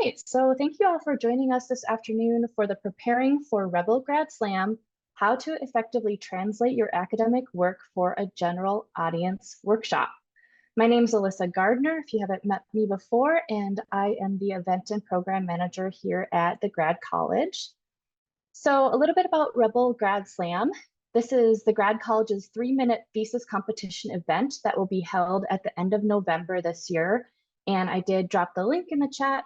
right, so thank you all for joining us this afternoon for the Preparing for Rebel Grad Slam, How to Effectively Translate Your Academic Work for a General Audience workshop. My name is Alyssa Gardner, if you haven't met me before, and I am the Event and Program Manager here at the Grad College. So a little bit about Rebel Grad Slam. This is the Grad College's 3-minute thesis competition event that will be held at the end of November this year. And I did drop the link in the chat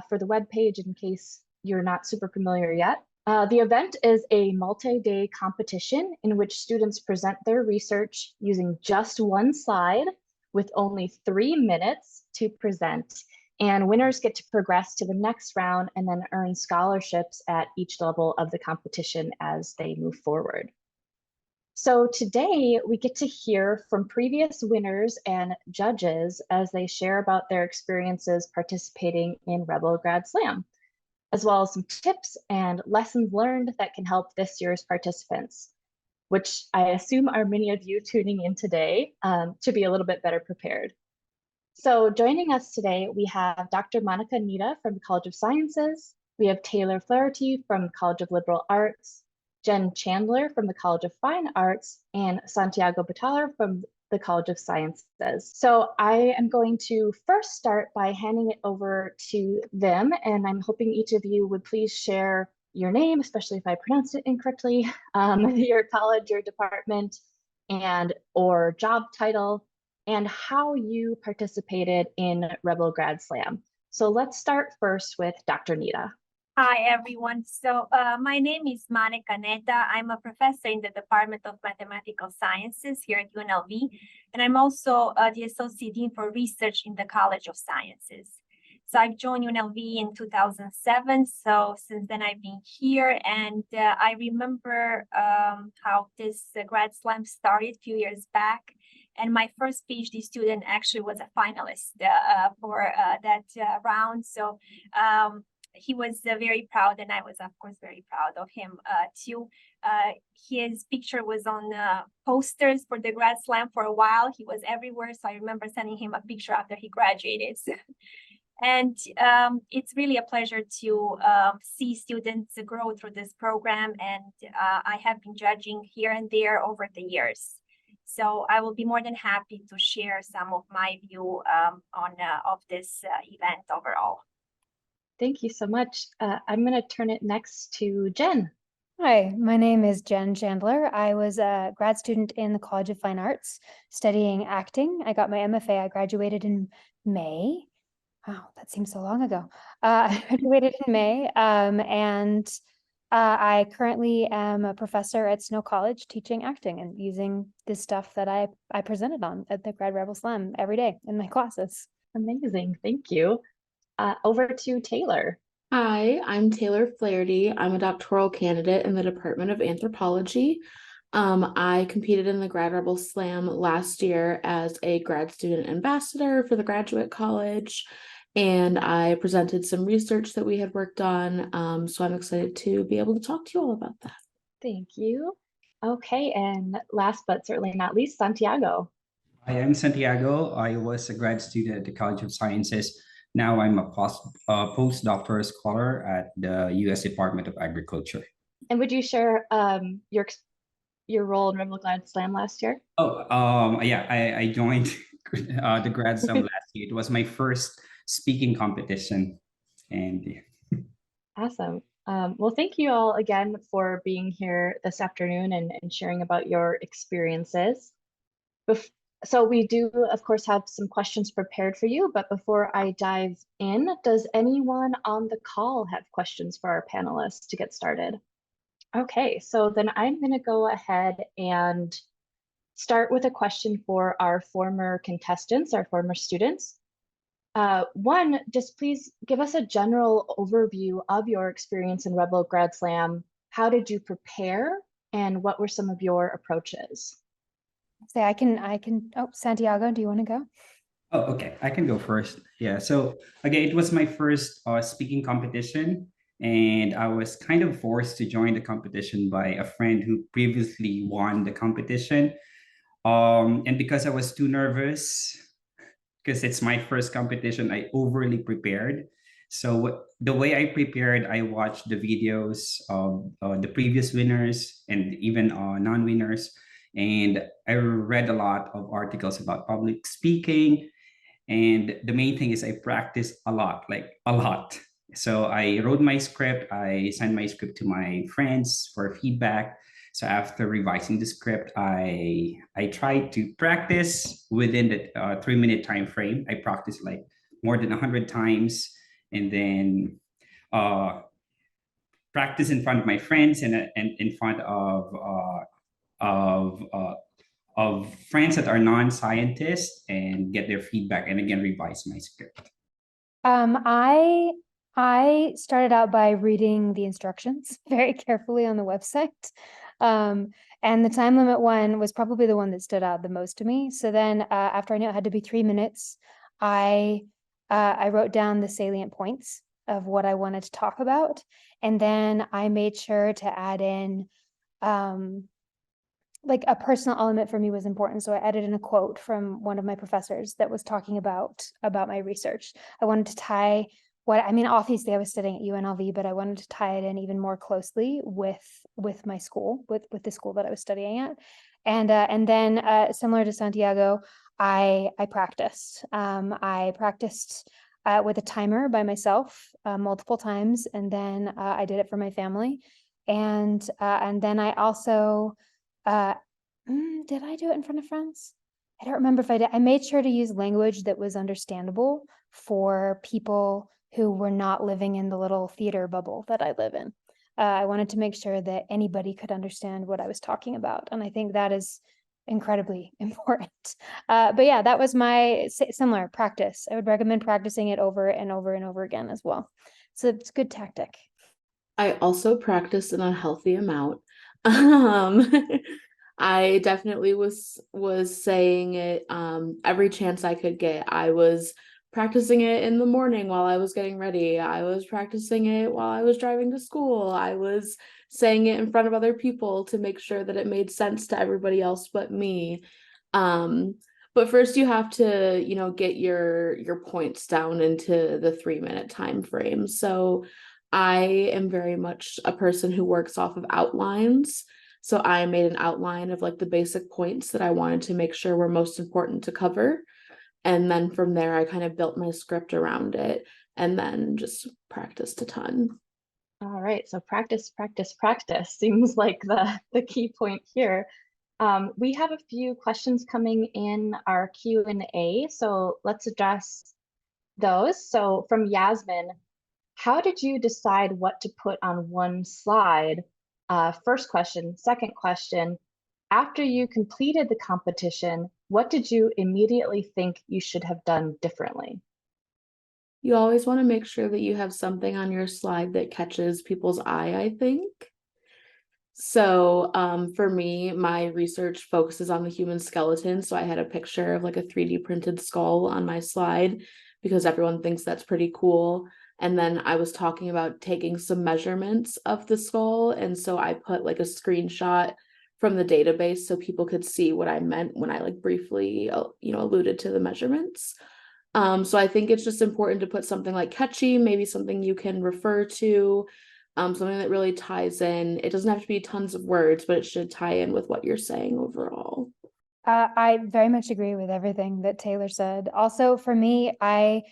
for the webpage in case you're not super familiar yet. The event is a multi-day competition in which students present their research using just one slide with only 3 minutes to present. And winners get to progress to the next round and then earn scholarships at each level of the competition as they move forward. So today we get to hear from previous winners and judges as they share about their experiences participating in Rebel Grad Slam, as well as some tips and lessons learned that can help this year's participants, which I assume are many of you tuning in today to be a little bit better prepared. So joining us today, we have Dr. Monika Neda from the College of Sciences. We have Taylor Flaherty from the College of Liberal Arts, Jenn Chandler from the College of Fine Arts, and Santiago Betaller from the College of Sciences. So I am going to first start by handing it over to them, and I'm hoping each of you would please share your name, especially if I pronounced it incorrectly, your college, your department, and or job title, and how you participated in Rebel Grad Slam. So let's start first with Dr. Neda. Hi, everyone. So my name is Monika Neda. I'm a professor in the Department of Mathematical Sciences here at UNLV, and I'm also the Associate Dean for Research in the College of Sciences. So I've joined UNLV in 2007, so since then I've been here, and I remember how this Grad Slam started a few years back, and my first PhD student actually was a finalist for that round. So he was very proud, and I was, of course, very proud of him too. His picture was on posters for the Grad Slam for a while. He was everywhere, so I remember sending him a picture after he graduated. And it's really a pleasure to see students grow through this program, and I have been judging here and there over the years. So I will be more than happy to share some of my view of this event overall. Thank you so much. I'm going to turn it next to Jenn. Hi, my name is Jenn Chandler. I was a grad student in the College of Fine Arts studying acting. I got my MFA. I graduated in May. Wow, that seems so long ago. I graduated in May, and I currently am a professor at Snow College teaching acting and using this stuff that I presented on at the Grad Rebel Slam every day in my classes. Amazing, thank you. Over to Taylor. Hi, I'm Taylor Flaherty. I'm a doctoral candidate in the Department of Anthropology. I competed in the Grad Rebel Slam last year as a grad student ambassador for the Graduate College, and I presented some research that we had worked on. So I'm excited to be able to talk to you all about that. Thank you. Okay, and last but certainly not least, Santiago. Hi, I'm Santiago. I was a grad student at the College of Sciences. Now I'm a postdoctoral scholar at the U.S. Department of Agriculture. And would you share your role in Rebel Grad Slam last year? Oh, yeah, I joined the Grad Slam last year. It was my first speaking competition, and yeah. Awesome. Well, thank you all again for being here this afternoon and sharing about your experiences. So we do, of course, have some questions prepared for you, but before I dive in, does anyone on the call have questions for our panelists to get started? Okay, so then I'm going to go ahead and start with a question for our former contestants, our former students. One, just please give us a general overview of your experience in Rebel Grad Slam. How did you prepare, and what were some of your approaches? Say I can. Oh, Santiago, do you want to go? Oh, okay. I can go first. Yeah. So again, it was my first speaking competition, and I was kind of forced to join the competition by a friend who previously won the competition. And because I was too nervous, because it's my first competition, I overly prepared. So the way I prepared, I watched the videos of the previous winners and even non-winners, and I read a lot of articles about public speaking. And the main thing is I practice a lot, like a lot. So I wrote my script, I sent my script to my friends for feedback. So after revising the script, I tried to practice within the 3-minute time frame. I practiced like more than 100 times, and then practice in front of my friends and in front of uh, of friends that are non-scientists and get their feedback, and again revise my script. I started out by reading the instructions very carefully on the website. And the time limit one was probably the one that stood out the most to me. So then after I knew it had to be 3 minutes, I wrote down the salient points of what I wanted to talk about. And then I made sure to add in like a personal element for me was important. So I added in a quote from one of my professors that was talking about my research. I wanted to tie obviously I was studying at UNLV, but I wanted to tie it in even more closely with my school, with the school that I was studying at. And then similar to Santiago, I practiced. I practiced with a timer by myself multiple times, and then I did it for my family. And then I also did I do it in front of friends? I don't remember if I did. I made sure to use language that was understandable for people who were not living in the little theater bubble that I live in. I wanted to make sure that anybody could understand what I was talking about. And I think that is incredibly important. But yeah, that was my similar practice. I would recommend practicing it over and over and over again as well. So it's a good tactic. I also practiced an unhealthy amount. I definitely was saying it every chance I could get. I was practicing it in the morning while I was getting ready. I was practicing it while I was driving to school. I was saying it in front of other people to make sure that it made sense to everybody else but me. But first you have to, get your points down into the 3-minute time frame. So I am very much a person who works off of outlines. So I made an outline of like the basic points that I wanted to make sure were most important to cover. And then from there, I kind of built my script around it and then just practiced a ton. All right, so practice, practice, practice seems like the key point here. We have a few questions coming in our Q&A, so let's address those. So from Yasmin, how did you decide what to put on one slide? First question. Second question, after you completed the competition, what did you immediately think you should have done differently? You always want to make sure that you have something on your slide that catches people's eye, I think. So for me, my research focuses on the human skeleton. So I had a picture of like a 3D printed skull on my slide because everyone thinks that's pretty cool. And then I was talking about taking some measurements of the skull. And so I put like a screenshot from the database so people could see what I meant when I like briefly, alluded to the measurements. So I think it's just important to put something like catchy, maybe something you can refer to, something that really ties in. It doesn't have to be tons of words, but it should tie in with what you're saying overall. I very much agree with everything that Taylor said. Also, for me, I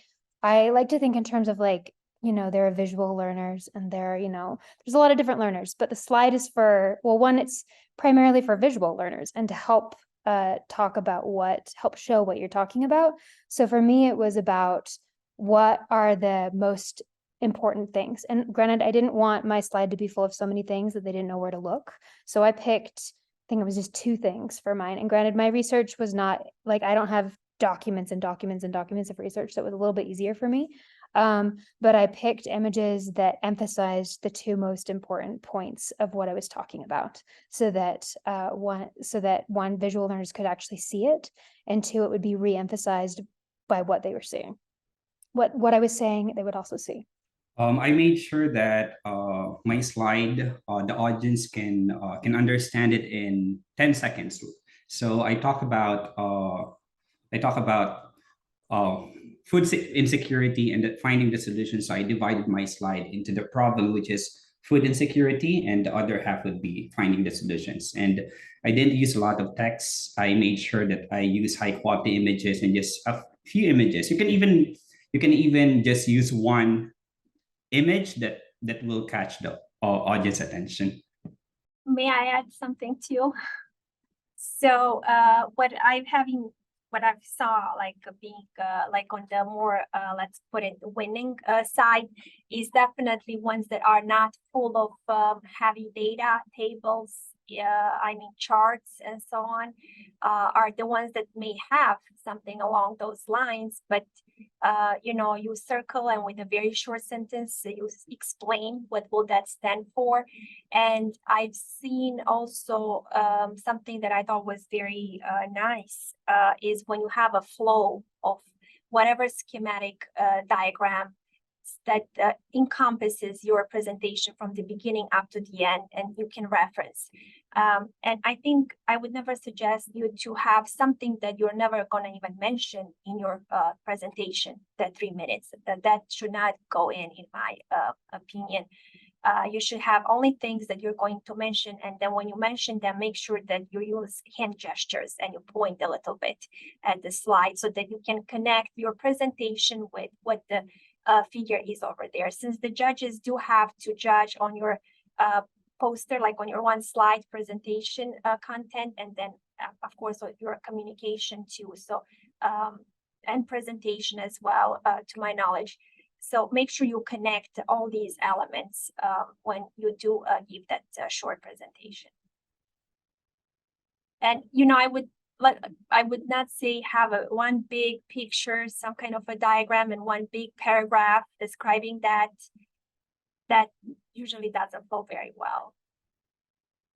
like to think in terms of like, there are visual learners and there's a lot of different learners, but the slide is one, it's primarily for visual learners and to help help show what you're talking about. So for me, it was about what are the most important things. And granted, I didn't want my slide to be full of so many things that they didn't know where to look. So I picked, I think it was just 2 things for mine. And granted, my research was not like, I don't have documents and documents and documents of research. So it was a little bit easier for me. But I picked images that emphasized the 2 most important points of what I was talking about, so that one, visual learners could actually see it, and 2, it would be re-emphasized by what they were seeing. What I was saying, they would also see. I made sure that my slide, the audience can understand it in 10 seconds. So I talk about insecurity and finding the solution. So I divided my slide into the problem, which is food insecurity, and the other half would be finding the solutions. And I didn't use a lot of text. I made sure that I use high quality images and just a few images. You can even just use one image that will catch the audience attention. May I add something too? So what I've saw like being like on the more let's put it winning side is definitely ones that are not full of heavy data tables, I mean charts and so on, are the ones that may have something along those lines, but you know, you circle and with a very short sentence you explain what will that stand for. And I've seen also something that I thought was very nice is when you have a flow of whatever schematic diagram that encompasses your presentation from the beginning up to the end, and you can reference. And I think I would never suggest you to have something that you're never going to even mention in your presentation, that 3 minutes. That should not go in my opinion. You should have only things that you're going to mention, and then when you mention them, make sure that you use hand gestures and you point a little bit at the slide so that you can connect your presentation with what the figure is over there. Since the judges do have to judge on your poster, like on your one slide presentation content, and then of course your communication too. So and presentation as well, to my knowledge. So make sure you connect all these elements when you do give that short presentation. And you know, I would not say have one big picture, some kind of a diagram and one big paragraph describing that. That usually doesn't flow very well.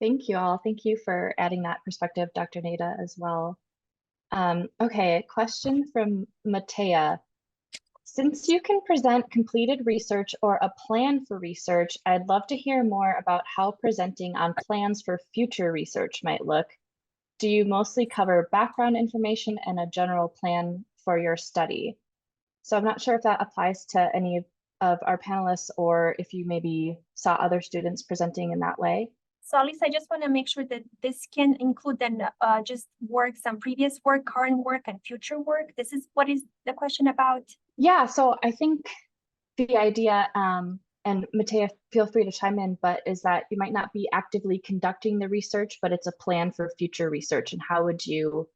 Thank you all. Thank you for adding that perspective, Dr. Neda, as well. Okay, a question from Matea. Since you can present completed research or a plan for research, I'd love to hear more about how presenting on plans for future research might look. Do you mostly cover background information and a general plan for your study? So I'm not sure if that applies to any of our panelists or if you maybe saw other students presenting in that way. So at least I just want to make sure that this can include then just work, some previous work, current work, and future work. This is what is the question about? Yeah, so I think the idea, and Matea, feel free to chime in, but is that you might not be actively conducting the research, but it's a plan for future research. And how would you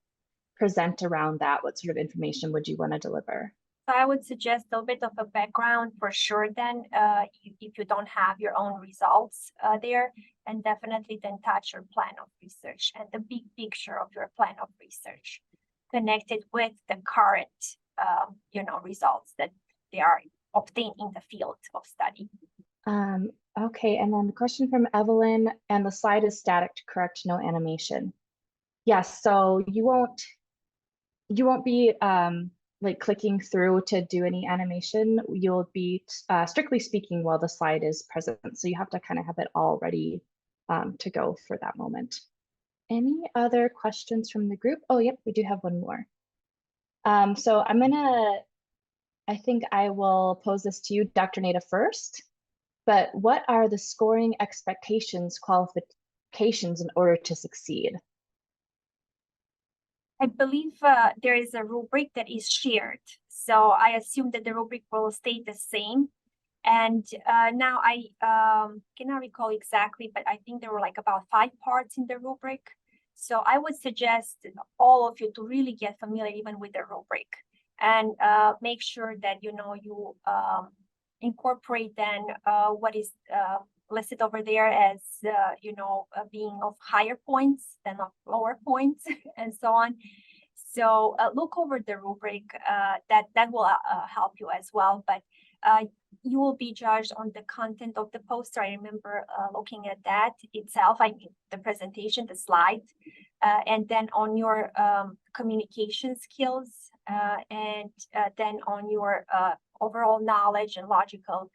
present around that? What sort of information would you want to deliver? So I would suggest a bit of a background for sure then, if you don't have your own results there, and definitely then touch your plan of research and the big picture of your plan of research connected with the current you know, results that they are obtained in the field of study. Okay, and then the question from Evelyn, and the slide is static, correct? No animation. Yes, so you won't be like clicking through to do any animation. You'll be strictly speaking while the slide is present. So you have to kind of have it all ready to go for that moment. Any other questions from the group? Oh, yep, we do have one more. So I think I will pose this to you, Dr. Neda, first. But what are the scoring expectations, qualifications in order to succeed? I believe there is a rubric that is shared. So I assume that the rubric will stay the same. And now I cannot recall exactly, but I think there were like about 5 parts in the rubric. So I would suggest all of you to really get familiar even with the rubric and make sure that, you know, you incorporate then what is listed over there as, you know, being of higher points than of lower points and so on. So look over the rubric, that will help you as well. But you will be judged on the content of the poster. I remember looking at that itself, I mean, the presentation, the slides, and then on your communication skills, and then on your overall knowledge and logical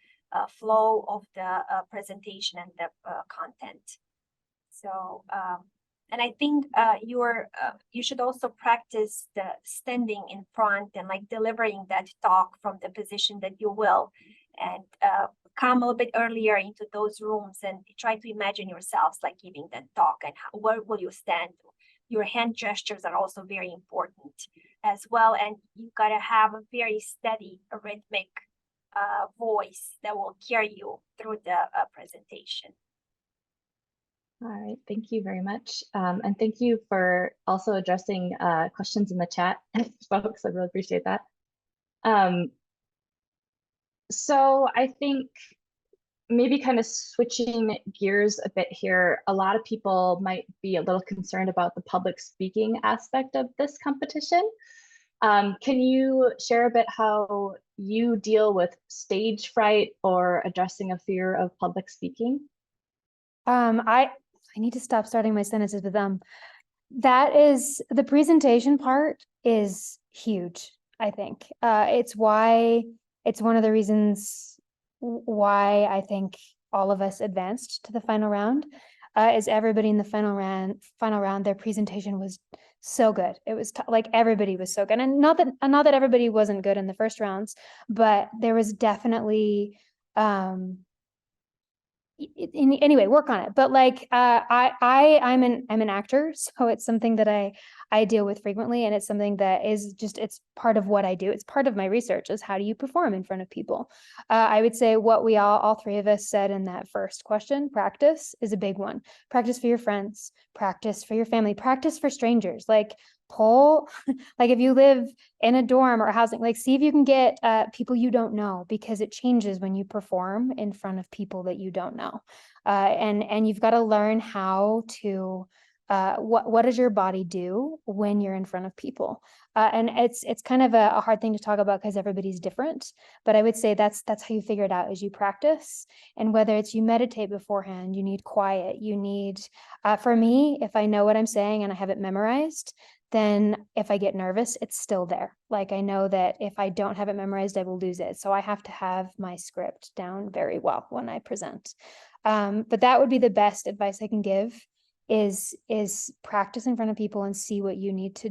flow of the presentation and the content. So And I think you should also practice the standing in front and like delivering that talk from the position that you will, and come a little bit earlier into those rooms and try to imagine yourselves like giving that talk, and where will you stand. Your hand gestures are also very important as well, and you gotta have a very steady, rhythmic voice that will carry you through the presentation. All right, thank you very much. And thank you for also addressing questions in the chat, folks. I really appreciate that. So I think maybe kind of switching gears a bit here, a lot of people might be a little concerned about the public speaking aspect of this competition. Can you share a bit how you deal with stage fright or addressing a fear of public speaking? I need to stop starting my sentences with that is the presentation part is huge, I think. It's one of the reasons why I think all of us advanced to the final round, is everybody in the final round, their presentation was so good. It was like everybody was so good. And not that everybody wasn't good in the first rounds, but there was definitely anyway, work on it. But like I'm an actor, so it's something that I deal with frequently, and it's something that is just, it's part of what I do. It's part of my research, is how do you perform in front of people. I would say what we all three of us said in that first question, practice is a big one. Practice for your friends, practice for your family, practice for strangers. Like poll, like if you live in a dorm or housing, like see if you can get people you don't know, because it changes when you perform in front of people that you don't know. And you've got to learn how to, what does your body do when you're in front of people? And it's kind of a hard thing to talk about because everybody's different, but I would say that's how you figure it out, is you practice. And whether it's you meditate beforehand, you need quiet, you need, for me, if I know what I'm saying and I have it memorized, then if I get nervous, it's still there. Like I know that if I don't have it memorized, I will lose it. So I have to have my script down very well when I present. But that would be the best advice I can give, is practice in front of people and see what you need to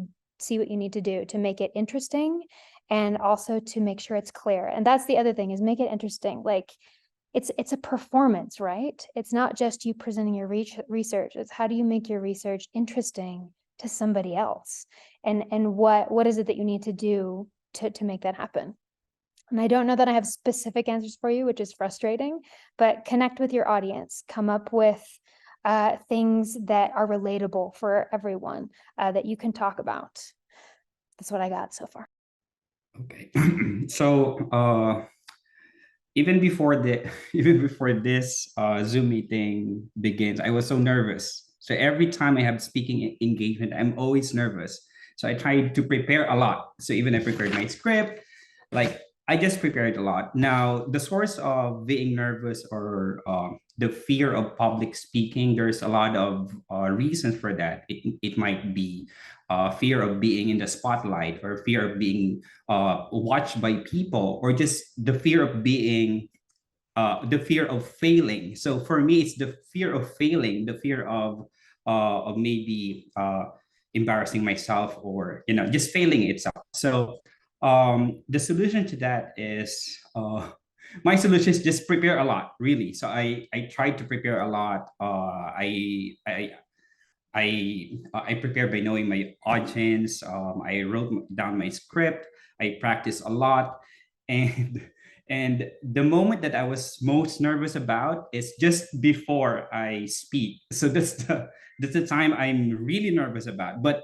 do to make it interesting, and also to make sure it's clear. And that's the other thing, is make it interesting. Like it's a performance, right? It's not just you presenting your research. It's how do you make your research interesting to somebody else, and what is it that you need to do to make that happen. And I don't know that I have specific answers for you, which is frustrating, but connect with your audience, come up with things that are relatable for everyone, that you can talk about. That's what I got so far. Okay. So even before this Zoom meeting begins, I was so nervous. So every time I have speaking engagement, I'm always nervous. So I try to prepare a lot. So even I prepared my script, like I just prepared a lot. Now, the source of being nervous or the fear of public speaking, there's a lot of reasons for that. It might be fear of being in the spotlight, or fear of being watched by people, or just the fear of being the fear of failing. So for me, it's the fear of failing, the fear of maybe embarrassing myself, or just failing itself. So the solution to that is my solution is just prepare a lot, really. So I try to prepare a lot. I prepare by knowing my audience. I wrote down my script. I practice a lot, and the moment that I was most nervous about is just before I speak. So that's the time I'm really nervous about. But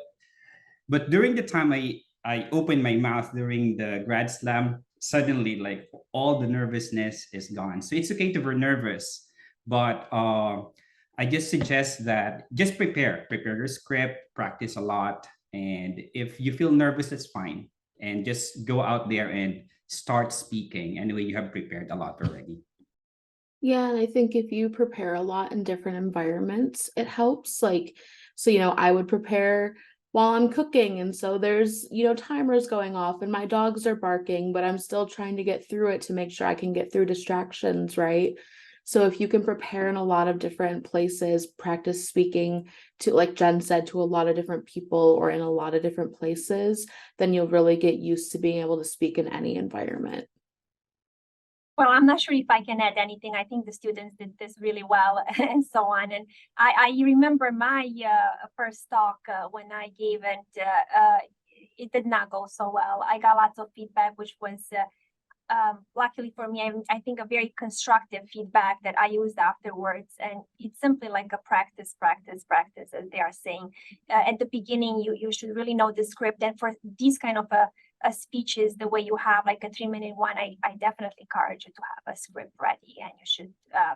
during the time I open my mouth during the grad slam, suddenly like all the nervousness is gone. So it's okay to be nervous, but I just suggest that just prepare your script, practice a lot, and if you feel nervous, that's fine, and just go out there and start speaking. Anyway, you have prepared a lot already. Yeah, and I think if you prepare a lot in different environments, it helps. Like, so, I would prepare while I'm cooking, and so there's, timers going off and my dogs are barking, but I'm still trying to get through it to make sure I can get through distractions, right? So if you can prepare in a lot of different places, practice speaking to, like Jenn said, to a lot of different people or in a lot of different places, then you'll really get used to being able to speak in any environment. Well, I'm not sure if I can add anything. I think the students did this really well and so on. And I remember my first talk when I gave it did not go so well. I got lots of feedback, which was luckily for me, I think a very constructive feedback that I used afterwards. And it's simply like a practice, as they are saying. At the beginning, you should really know the script. And for these kind of speeches, the way you have like a 3-minute one, I definitely encourage you to have a script ready, and you should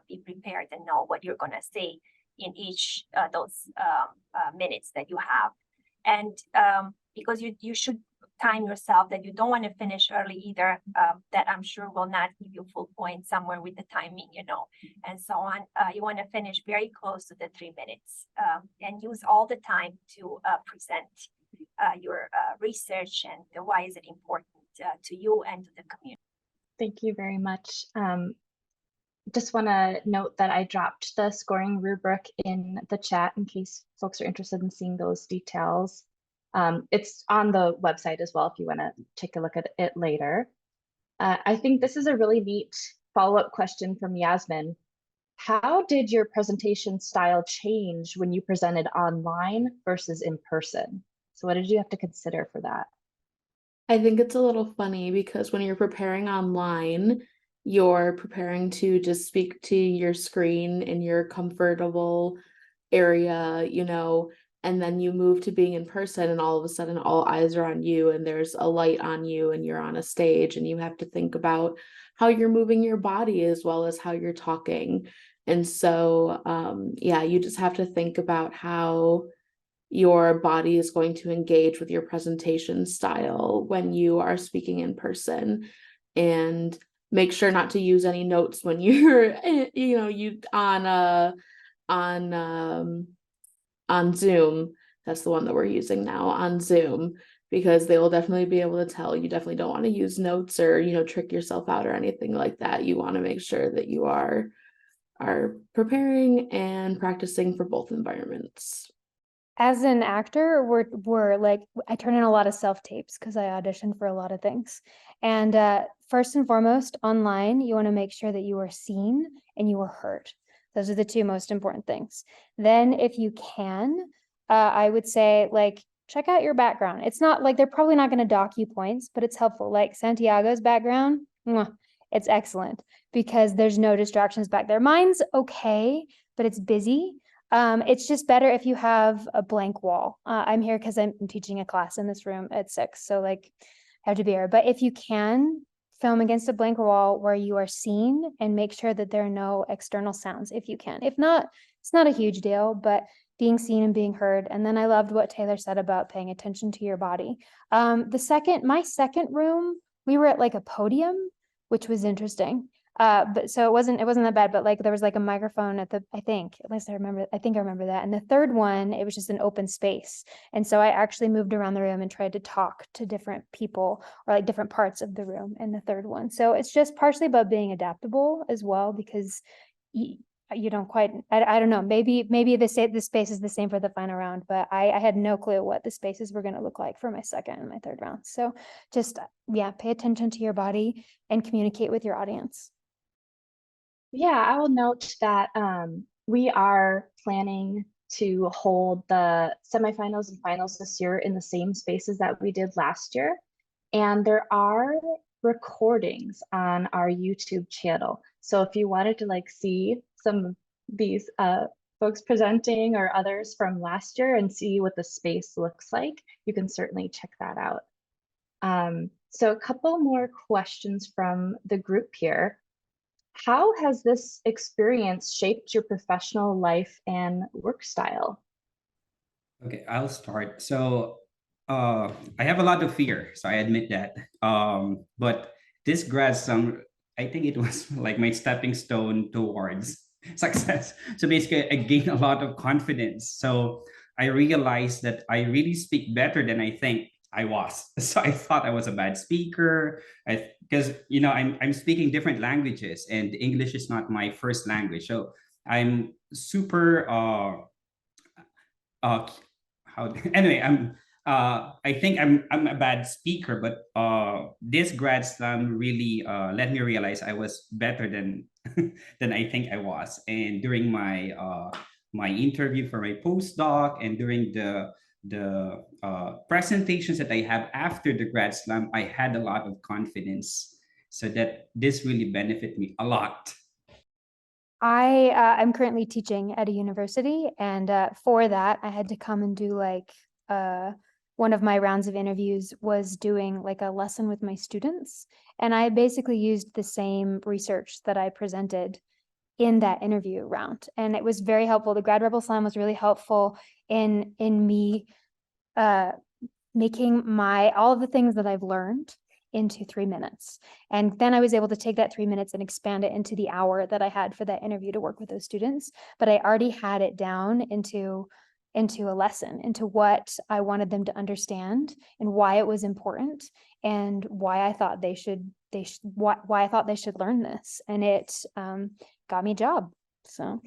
be prepared and know what you're going to say in each those minutes that you have. And because you should time yourself, that you don't want to finish early either, that I'm sure will not give you full points somewhere with the timing, and so on. You want to finish very close to the 3 minutes, and use all the time to present your research and why is it important to you and to the community. Thank you very much. Just want to note that I dropped the scoring rubric in the chat in case folks are interested in seeing those details. It's on the website as well if you want to take a look at it later. I think this is a really neat follow-up question from Yasmin. How did your presentation style change when you presented online versus in person? So what did you have to consider for that? I think it's a little funny because when you're preparing online, you're preparing to just speak to your screen in your comfortable area, and then you move to being in person and all of a sudden all eyes are on you and there's a light on you and you're on a stage and you have to think about how you're moving your body as well as how you're talking. And so, you just have to think about how your body is going to engage with your presentation style when you are speaking in person, and make sure not to use any notes when you're on Zoom. That's the one that we're using now, on Zoom, because they will definitely be able to tell you definitely don't want to use notes or trick yourself out or anything like that. You want to make sure that you are preparing and practicing for both environments. As an actor, we're like, I turn in a lot of self-tapes because I audition for a lot of things. And first and foremost, online, you want to make sure that you are seen and you are heard. Those are the two most important things. Then if you can, I would say, like, check out your background. It's not like they're probably not going to dock you points, but it's helpful. Like Santiago's background, it's excellent because there's no distractions back there. Mine's okay, but it's busy. It's just better if you have a blank wall. I'm here because I'm teaching a class in this room at 6, so like I have to be here. But if you can, film against a blank wall where you are seen and make sure that there are no external sounds if you can. If not, it's not a huge deal, but being seen and being heard. And then I loved what Taylor said about paying attention to your body. My second room, we were at like a podium, which was interesting. But so it wasn't that bad, but like there was like a microphone at I think I remember that. And the third one, it was just an open space. And so I actually moved around the room and tried to talk to different people or like different parts of the room in the third one. So it's just partially about being adaptable as well, because you don't quite, I don't know, maybe the space is the same for the final round, but I had no clue what the spaces were going to look like for my second and my third round. So just, pay attention to your body and communicate with your audience. Yeah, I will note that we are planning to hold the semifinals and finals this year in the same spaces that we did last year. And there are recordings on our YouTube channel. So if you wanted to like see some of these folks presenting or others from last year and see what the space looks like, you can certainly check that out. So a couple more questions from the group here. How has this experience shaped your professional life and work style? Okay, I'll start. So I have a lot of fear, so I admit that. But this grad slam, I think it was like my stepping stone towards success. So basically, I gained a lot of confidence. So I realized that I really speak better than I think. I was. So I thought I was a bad speaker. Because I'm speaking different languages, and English is not my first language. So I'm super how anyway, I think I'm a bad speaker, but this grad slam really let me realize I was better than than I think I was. And during my interview for my postdoc, and during the presentations that I have after the grad slam, I had a lot of confidence, so that this really benefited me a lot. I'm currently teaching at a university, and for that, I had to come and do one of my rounds of interviews was doing like a lesson with my students, and I basically used the same research that I presented in that interview round, and it was very helpful. The Grad Rebel Slam was really helpful in me making all of the things that I've learned into 3 minutes. And then I was able to take that 3 minutes and expand it into the hour that I had for that interview to work with those students. But I already had it down into a lesson, into what I wanted them to understand and why it was important and why I thought they should learn this. And it got me a job. So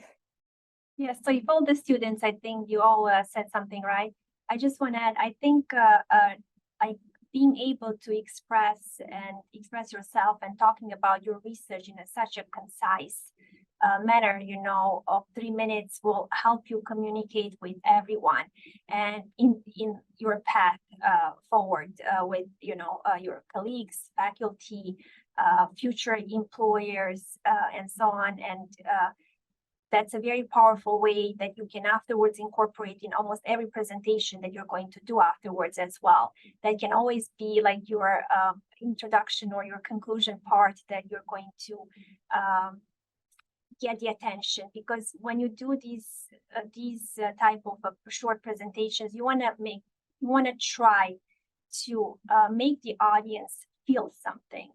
Yeah, so if all the students, I think you all said something right. I just want to add, I think like being able to express yourself and talking about your research in such a concise manner, of 3 minutes will help you communicate with everyone and in your path forward with, your colleagues, faculty, future employers, and so on. And that's a very powerful way that you can afterwards incorporate in almost every presentation that you're going to do afterwards as well. That can always be like your introduction or your conclusion part that you're going to get the attention. Because when you do these type of short presentations, you want to try to make the audience feel something.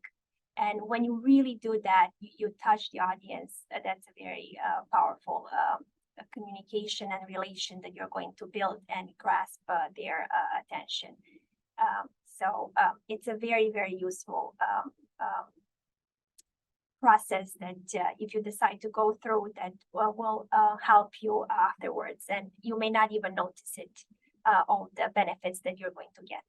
And when you really do that, you touch the audience. That's a very powerful communication and relation that you're going to build and grasp their attention. So it's a very, very useful process that if you decide to go through, that will help you afterwards. And you may not even notice it, all the benefits that you're going to get.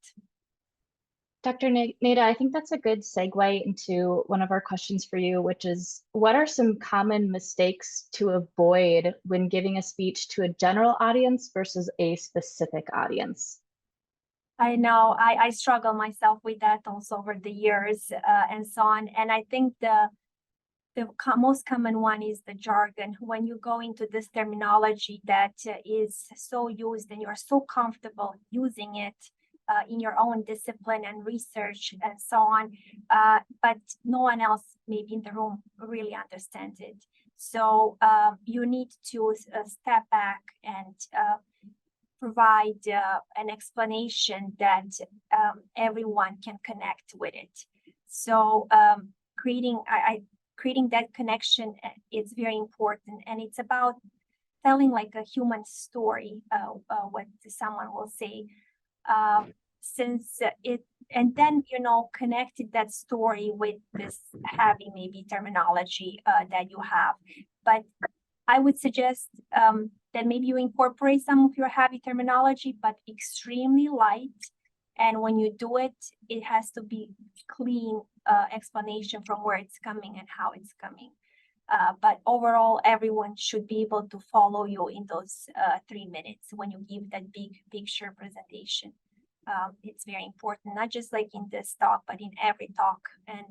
Dr. Neda, I think that's a good segue into one of our questions for you, which is, what are some common mistakes to avoid when giving a speech to a general audience versus a specific audience? I know I struggle myself with that also over the years and so on. And I think the most common one is the jargon. When you go into this terminology that is so used and you're so comfortable using it in your own discipline and research and so on, but no one else maybe in the room really understands it. So you need to step back and provide an explanation that everyone can connect with it. So creating that connection is very important, and it's about telling like a human story, what someone will say. And then connected that story with this heavy maybe terminology that you have. But I would suggest that maybe you incorporate some of your heavy terminology, but extremely light. And when you do it, it has to be clean explanation from where it's coming and how it's coming. But overall, everyone should be able to follow you in those 3 minutes when you give that big picture presentation. It's very important, not just like in this talk, but in every talk and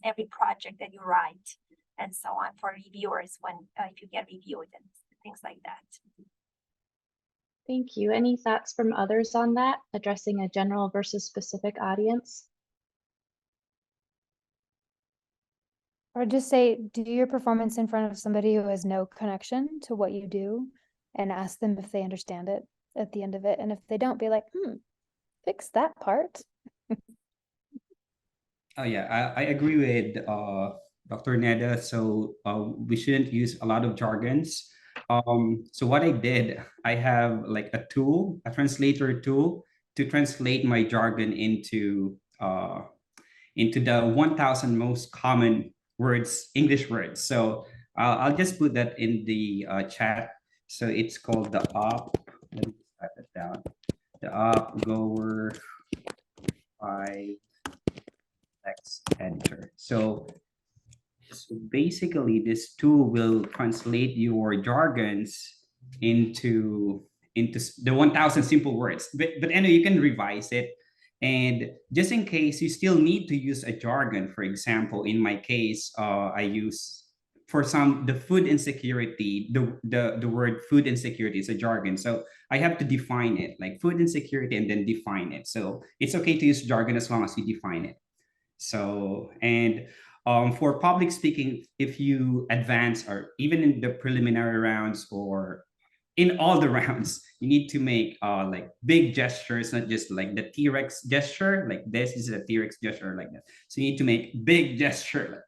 every project that you write and so on for reviewers when if you get reviewed and things like that. Thank you. Any thoughts from others on that, addressing a general versus specific audience? Or just say, do your performance in front of somebody who has no connection to what you do and ask them if they understand it at the end of it. And if they don't, be like, fix that part. Oh yeah, I agree with Dr. Neda. So we shouldn't use a lot of jargons. So what I did, I have like a tool, a translator tool, to translate my jargon into the 1,000 most common words, English words. So I'll just put that in the chat. So it's called the up. Let me type it down. The Upgoer 5 text editor. So basically, this tool will translate your jargons into the 1,000 simple words. But anyway, you can revise it. And just in case you still need to use a jargon, for example, in my case, I use for the food insecurity, the word food insecurity is a jargon. So I have to define it, like food insecurity, and then define it. So it's okay to use jargon as long as you define it. So, and for public speaking, if you advance or even in the preliminary rounds or in all the rounds, you need to make like big gestures, not just like the T-Rex gesture, like this is a T-Rex gesture like that. So you need to make big gesture,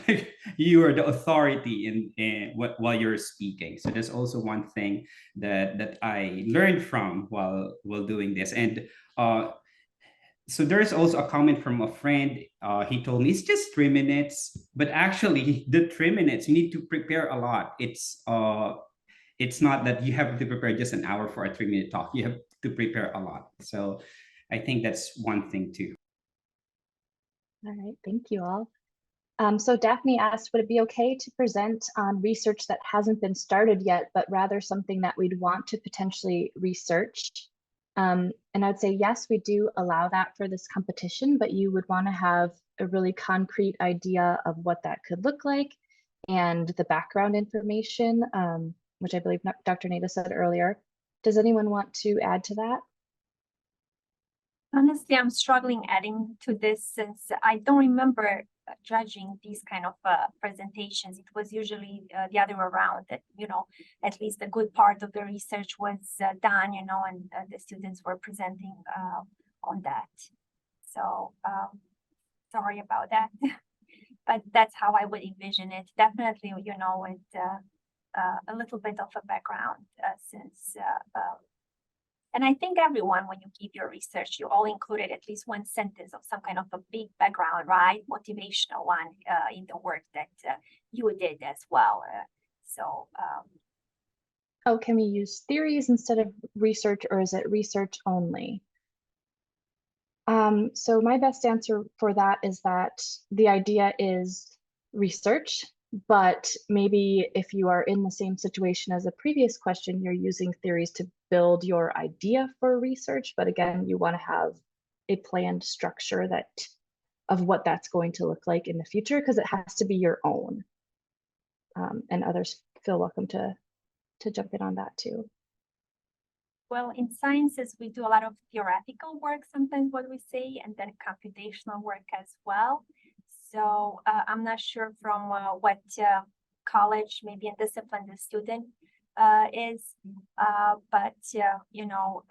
like you are the authority in while you're speaking. So that's also one thing that I learned from while doing this. And so there's also a comment from a friend. He told me it's just 3 minutes, but actually the 3 minutes you need to prepare a lot. It's not that you have to prepare just an hour for a 3-minute talk. You have to prepare a lot. So I think that's one thing too. All right, thank you all. So Daphne asked, would it be okay to present on research that hasn't been started yet, but rather something that we'd want to potentially research? And I'd say, yes, we do allow that for this competition, but you would want to have a really concrete idea of what that could look like and the background information, which I believe Dr. Neda said earlier. Does anyone want to add to that? Honestly, I'm struggling adding to this since I don't remember judging these kind of presentations. It was usually the other way around, that, you know, at least a good part of the research was done, you know, and the students were presenting on that. So sorry about that, but that's how I would envision it. Definitely, you know, with a little bit of a background since and I think everyone, when you give your research, you all included at least one sentence of some kind of a big background, right? Motivational one in the work that you did as well. Oh, can we use theories instead of research, or is it research only? So my best answer for that is that the idea is research, but maybe if you are in the same situation as a previous question, you're using theories to build your idea for research. But again, you want to have a planned structure of what that's going to look like in the future, because it has to be your own. And others feel welcome to jump in on that too. Well, in sciences, we do a lot of theoretical work, sometimes what we say, and then computational work as well. So I'm not sure from what college, maybe in discipline the student is, but you know,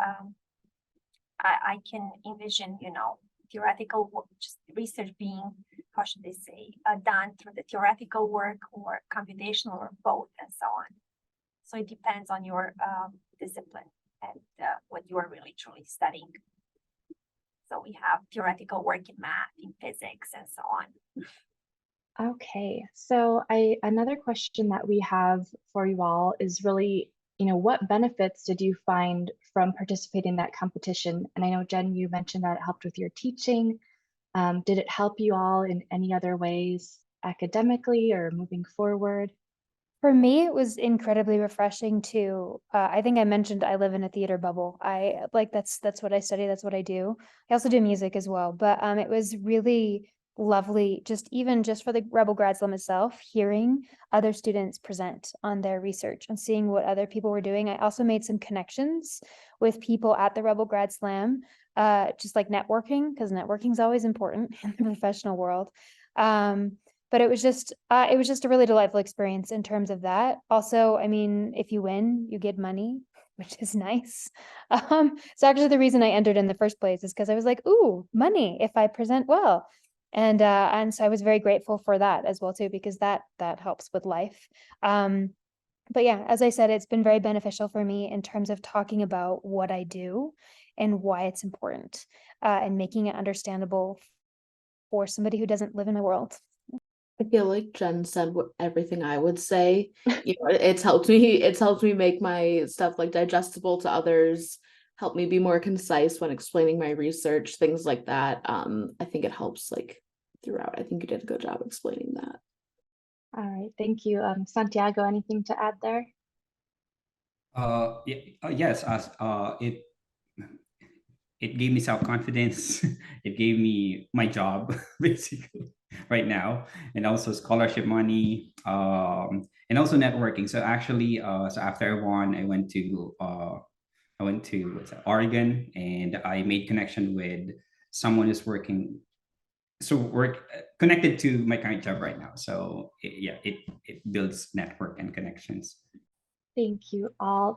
I can envision, you know, theoretical work, just research being, how should they say, done through the theoretical work or computational or both and so on. So it depends on your discipline and what you are really truly studying. So we have theoretical work in math, in physics, and so on. Okay, so another question that we have for you all is really, you know, what benefits did you find from participating in that competition? And I know, Jenn, you mentioned that it helped with your teaching. Did it help you all in any other ways academically or moving forward? For me, it was incredibly refreshing to, I think I mentioned I live in a theater bubble. I like, that's what I study, that's what I do. I also do music as well, but it was really lovely, just for the Rebel Grad Slam itself, hearing other students present on their research and seeing what other people were doing. I also made some connections with people at the Rebel Grad Slam, just like networking, because networking is always important in the professional world. But it was just a really delightful experience in terms of that. Also, I mean, if you win, you get money, which is nice. So actually the reason I entered in the first place is because I was like, ooh, money if I present well. And so I was very grateful for that as well too, because that helps with life. But yeah, as I said, it's been very beneficial for me in terms of talking about what I do and why it's important, and making it understandable for somebody who doesn't live in my world. I feel like Jen said everything I would say. You know, it's helped me make my stuff like digestible to others, help me be more concise when explaining my research, things like that. I think it helps like throughout. I think you did a good job explaining that. All right, thank you. Santiago, anything to add there? Yes, it gave me self-confidence. It gave me my job basically right now, and also scholarship money, and also networking. So actually, so after I won, I went to Oregon, and I made connection with someone who's working. So work connected to my current job right now. So it builds network and connections. Thank you all.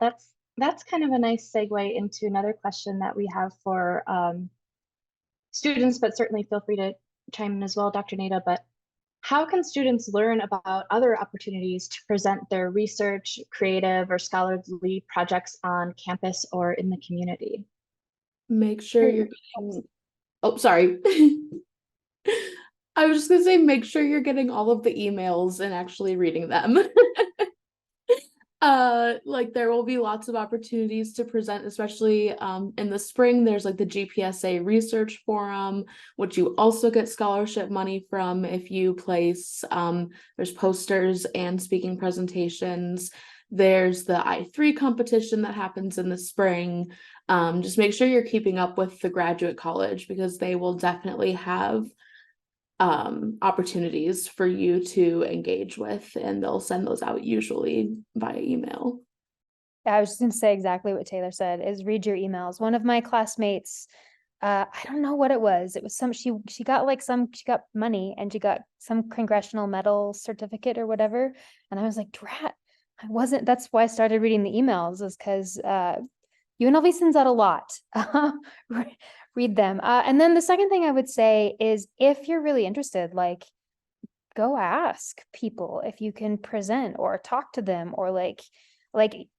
That's kind of a nice segue into another question that we have for students, but certainly feel free to chime in as well, Dr. Neda. But how can students learn about other opportunities to present their research, creative, or scholarly projects on campus or in the community? Make sure you're getting, oh, sorry. I was just gonna say, make sure you're getting all of the emails and actually reading them. Like there will be lots of opportunities to present, especially in the spring. There's like the GPSA research forum, which you also get scholarship money from if you place. There's posters and speaking presentations. There's the I3 competition that happens in the spring. Just make sure you're keeping up with the graduate college, because they will definitely have opportunities for you to engage with, and they'll send those out usually via email. Yeah, I was just gonna say exactly what Taylor said, is read your emails. One of my classmates, I don't know what it was. It was she got money, and she got some congressional medal certificate or whatever. And I was like, drat, that's why I started reading the emails, is because UNLV sends out a lot. Read them. And then the second thing I would say is, if you're really interested, like, go ask people if you can present, or talk to them, or like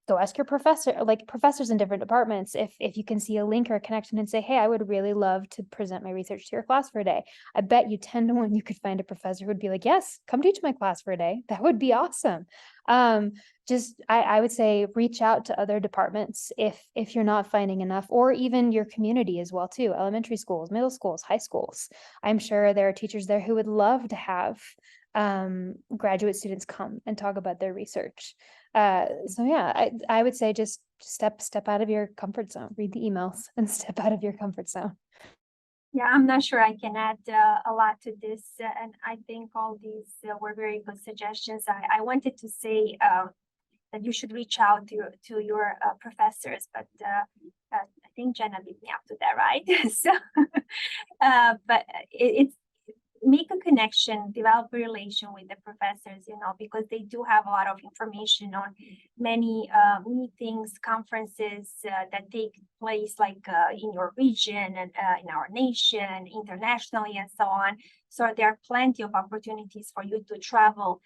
go ask your professors in different departments if you can see a link or a connection, and say, hey, I would really love to present my research to your class for a day. I bet you 10 to 1 you could find a professor who would be like, yes, come teach my class for a day. That would be awesome. I would say reach out to other departments if you're not finding enough, or even your community as well too, elementary schools, middle schools, high schools. I'm sure there are teachers there who would love to have graduate students come and talk about their research. So yeah, I would say just step out of your comfort zone, read the emails, and step out of your comfort zone. Yeah, I'm not sure I can add a lot to this, and I think all these were very good suggestions. I wanted to say that you should reach out to your professors, but I think Jenna beat me up to that, right? So, but it's make a connection, develop a relation with the professors, because they do have a lot of information on many meetings, conferences that take place, like in your region and in our nation, internationally, and so on. So there are plenty of opportunities for you to travel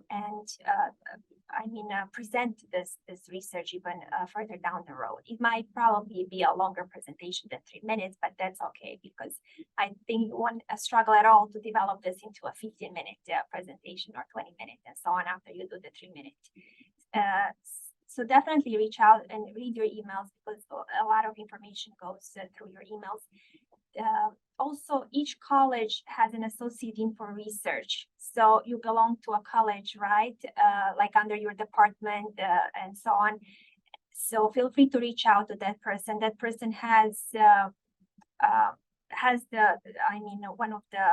and present this research even further down the road. It might probably be a longer presentation than 3 minutes, but that's okay, because I think you won't struggle at all to develop this into a 15-minute presentation, or 20-minute, and so on, after you do the 3-minute. So definitely reach out and read your emails, because a lot of information goes through your emails. Also, each college has an associate dean for research. So you belong to a college, right? Like under your department and so on. So feel free to reach out to that person. That person has one of the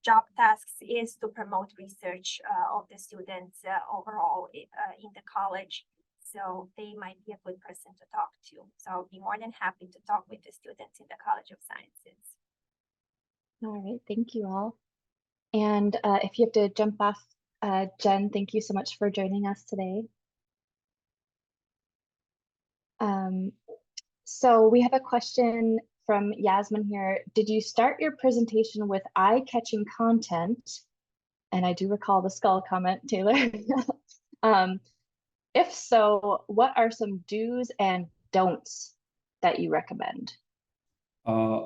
job tasks is to promote research of the students overall in the college. So they might be a good person to talk to. So I'll be more than happy to talk with the students in the College of Sciences. All right, thank you all. And if you have to jump off, Jen, thank you so much for joining us today. So we have a question from Yasmin here. Did you start your presentation with eye-catching content? And I do recall the skull comment, Taylor. If so, what are some do's and don'ts that you recommend?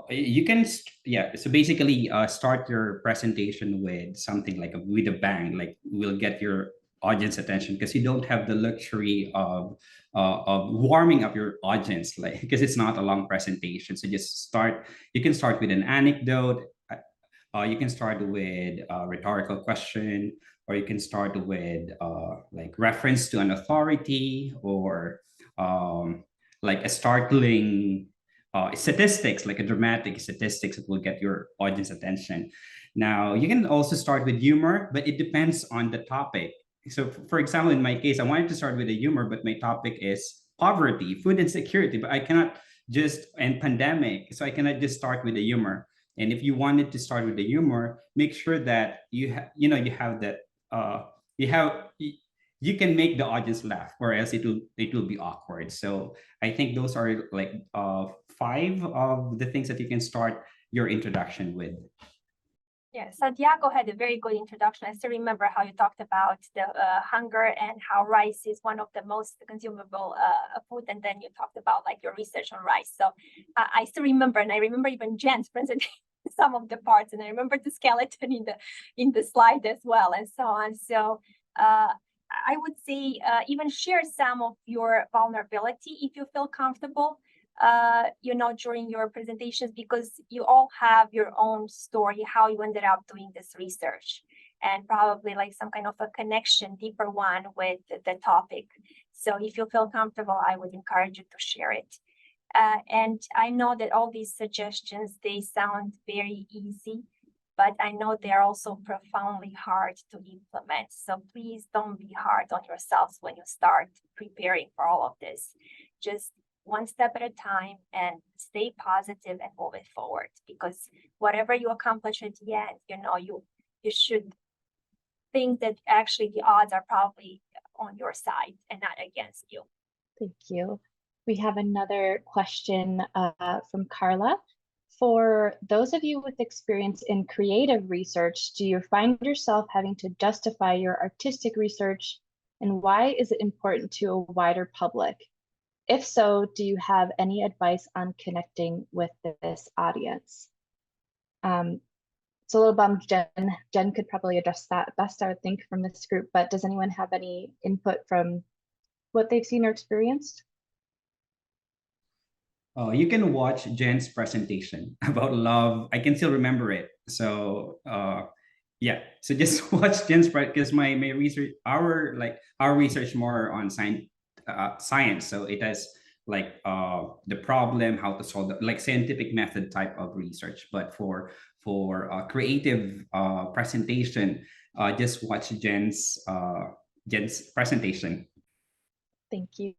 You can, yeah. So basically, start your presentation with something like with a bang. Like, will get your audience attention, because you don't have the luxury of warming up your audience, like, because it's not a long presentation. So just start. You can start with an anecdote. You can start with a rhetorical question, or you can start with like reference to an authority, or like a startling statistics, like a dramatic statistics that will get your audience attention. Now, you can also start with humor, but it depends on the topic. So, for example, in my case, I wanted to start with a humor, but my topic is poverty, food insecurity, but I cannot just, and pandemic, so I cannot just start with the humor. And if you wanted to start with the humor, make sure that you have that you have you can make the audience laugh, or else it will be awkward. So I think those are like five of the things that you can start your introduction with. Yeah, Santiago had a very good introduction. I still remember how you talked about the hunger and how rice is one of the most consumable food, and then you talked about like your research on rice. So I still remember, and I remember even Jenn's presentation some of the parts, and I remember the skeleton in the slide as well, and so on. So I would say even share some of your vulnerability if you feel comfortable. During your presentations, because you all have your own story, how you ended up doing this research, and probably like some kind of a connection, deeper one with the topic. So if you feel comfortable, I would encourage you to share it. And I know that all these suggestions, they sound very easy, but I know they're also profoundly hard to implement. So please don't be hard on yourselves when you start preparing for all of this. Just one step at a time, and stay positive and move it forward, because whatever you accomplish at the end, you should think that actually the odds are probably on your side and not against you. Thank you. We have another question from Carla. For those of you with experience in creative research, do you find yourself having to justify your artistic research, and why is it important to a wider public? If so, do you have any advice on connecting with this audience? It's a little bummed Jenn could probably address that best, I would think, from this group, but does anyone have any input from what they've seen or experienced? You can watch Jen's presentation about love. I can still remember it. So yeah, so just watch Jen's, because my research, our research more on science, so it has like the problem, how to solve the, like, scientific method type of research. But for creative presentation, just watch Jen's presentation. Thank you.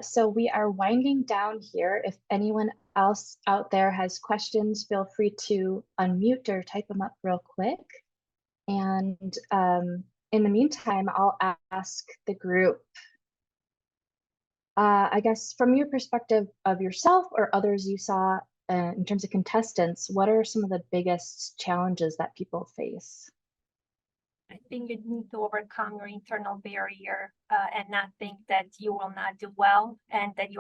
So we are winding down here. If anyone else out there has questions, feel free to unmute or type them up real quick. And in the meantime, I'll ask the group, I guess from your perspective of yourself or others you saw in terms of contestants, what are some of the biggest challenges that people face? I think you need to overcome your internal barrier and not think that you will not do well, and that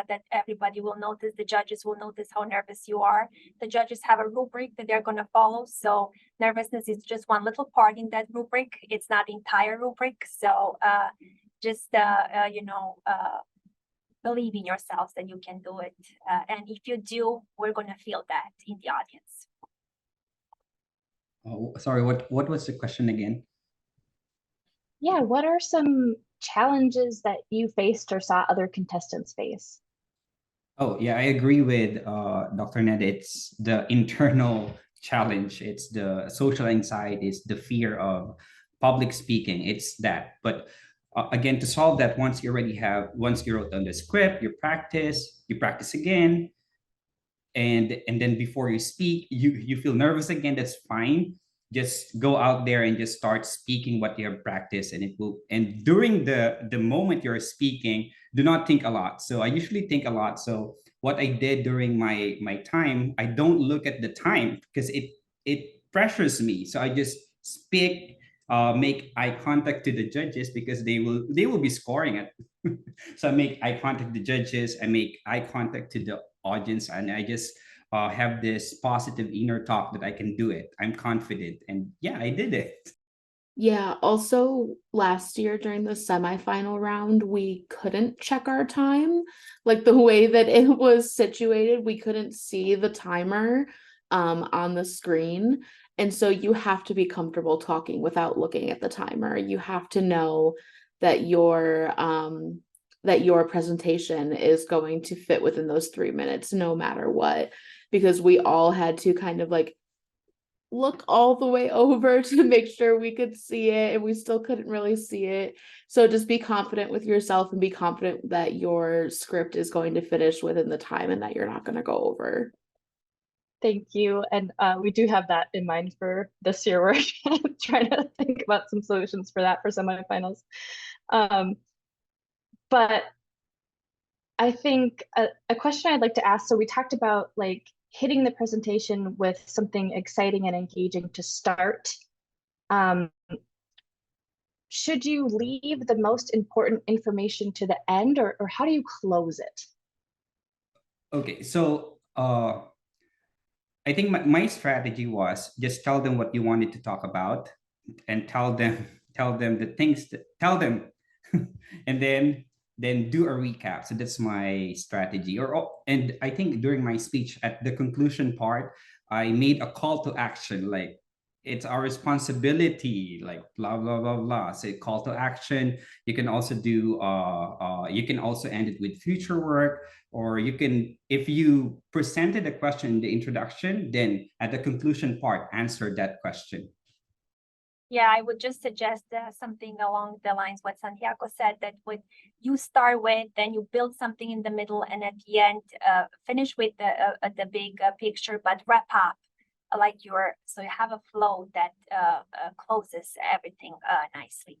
that everybody will notice, the judges will notice how nervous you are. The judges have a rubric that they're going to follow. So nervousness is just one little part in that rubric. It's not the entire rubric. So believe in yourselves that you can do it. And if you do, we're going to feel that in the audience. Oh, sorry, what was the question again? Yeah, what are some challenges that you faced or saw other contestants face? Oh, yeah, I agree with Dr. Ned. It's the internal challenge. It's the social anxiety. It's the fear of public speaking. It's that. But again, to solve that, once you wrote down the script, you practice again, and then before you speak, you feel nervous again. That's fine. Just go out there and just start speaking what you have practiced, and it will. And during the moment you're speaking, do not think a lot. So I usually think a lot. So what I did during my time, I don't look at the time, because it pressures me. So I just speak make eye contact to the judges because they will be scoring it. So I make eye contact to the judges, I make eye contact to the audience, and I just have this positive inner talk that I can do it. I'm confident, and yeah, I did it. Yeah, also last year during the semifinal round, we couldn't check our time. Like the way that it was situated, we couldn't see the timer on the screen. And so you have to be comfortable talking without looking at the timer. You have to know that your presentation is going to fit within those 3 minutes no matter what, because we all had to kind of like look all the way over to make sure we could see it, and we still couldn't really see it. So just be confident with yourself and be confident that your script is going to finish within the time and that you're not going to go over. Thank you. And we do have that in mind for this year. We're trying to think about some solutions for that for semifinals. But I think a question I'd like to ask, so we talked about like hitting the presentation with something exciting and engaging to start. Should you leave the most important information to the end, or how do you close it? Okay, so I think my strategy was just tell them what you wanted to talk about, and tell them the things that tell them, and then do a recap. So that's my strategy. And I think during my speech at the conclusion part, I made a call to action, like it's our responsibility, like blah blah blah blah. Say call to action. You can also do you can also end it with future work, or you can, if you presented a question in the introduction, then at the conclusion part answer that question. Yeah, I would just suggest something along the lines what Santiago said, that what you start with, then you build something in the middle, and at the end, finish with the big picture, but wrap up like so you have a flow that closes everything nicely.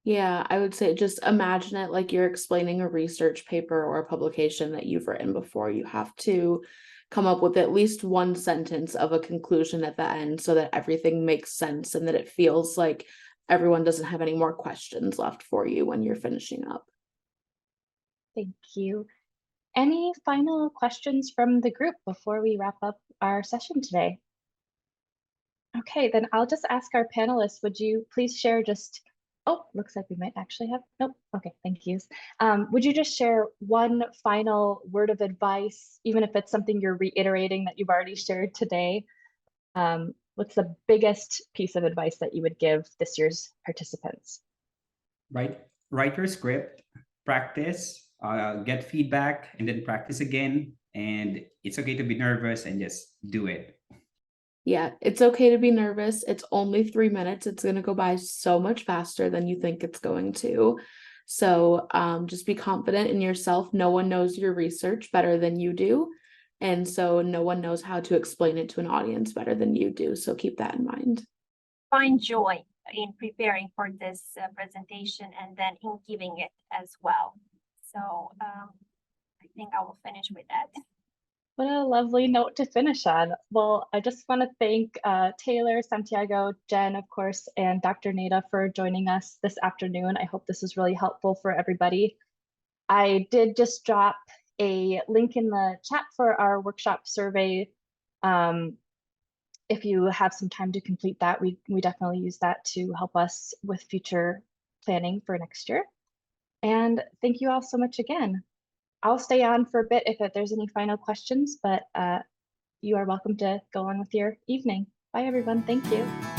Yeah, I would say just imagine it like you're explaining a research paper or a publication that you've written before. You have to come up with at least one sentence of a conclusion at the end so that everything makes sense and that it feels like everyone doesn't have any more questions left for you when you're finishing up. Thank you. Any final questions from the group before we wrap up our session today? Okay, then I'll just ask our panelists, would you please share just, oh, looks like we might actually have, nope, okay, thank you. Would you just share one final word of advice, even if it's something you're reiterating that you've already shared today? What's the biggest piece of advice that you would give this year's participants? Write your script, practice, get feedback, and then practice again. And it's okay to be nervous and just do it. Yeah, it's okay to be nervous. It's only 3 minutes. It's going to go by so much faster than you think it's going to. So just be confident in yourself. No one knows your research better than you do. And so no one knows how to explain it to an audience better than you do. So keep that in mind. Find joy in preparing for this presentation and then in giving it as well. So I think I will finish with that. What a lovely note to finish on. Well, I just want to thank Taylor, Santiago, Jenn, of course, and Dr. Neda for joining us this afternoon. I hope this is really helpful for everybody. I did just drop a link in the chat for our workshop survey. If you have some time to complete that, we definitely use that to help us with future planning for next year. And thank you all so much again. I'll stay on for a bit if there's any final questions, but you are welcome to go on with your evening. Bye, everyone. Thank you.